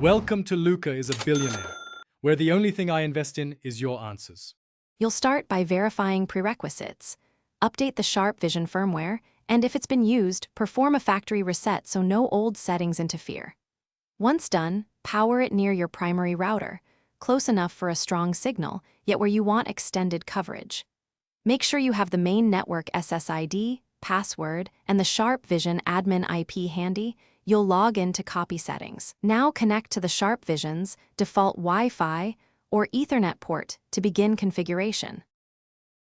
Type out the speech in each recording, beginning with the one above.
Welcome to Luca is a Billionaire, where the only thing I invest in is your answers. You'll start by verifying prerequisites. Update the Sharp Vision firmware, and if it's been used, perform a factory reset so no old settings interfere. Once done, power it near your primary router, close enough for a strong signal, yet where you want extended coverage. Make sure you have the main network SSID, password, and the Sharp Vision admin IP handy. You'll log in to copy settings. Now connect to the Sharp Vision's default Wi-Fi or Ethernet port to begin configuration.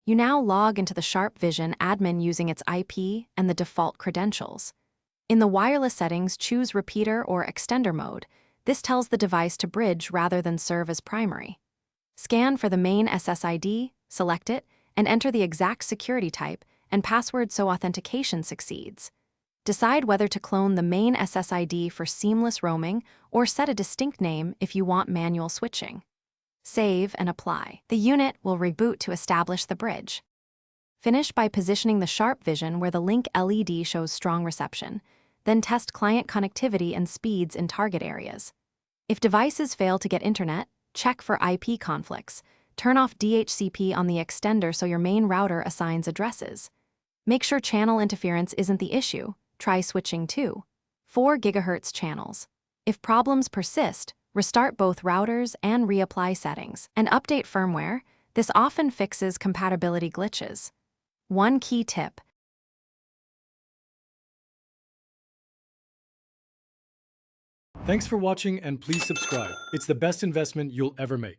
You now log into the Sharp Vision admin using its IP and the default credentials. In the wireless settings, choose repeater or extender mode. This tells the device to bridge rather than serve as primary. Scan for the main SSID, select it, and enter the exact security type and password so authentication succeeds. Decide whether to clone the main SSID for seamless roaming or set a distinct name if you want manual switching. Save and apply. The unit will reboot to establish the bridge. Finish by positioning the Sharp Vision where the link LED shows strong reception. Then test client connectivity and speeds in target areas. If devices fail to get internet, check for IP conflicts. Turn off DHCP on the extender so your main router assigns addresses. Make sure channel interference isn't the issue. Try switching to 4 GHz channels. If problems persist, restart both routers and reapply settings. And update firmware. This often fixes compatibility glitches. One key tip: Thanks for watching and please subscribe. It's the best investment you'll ever make.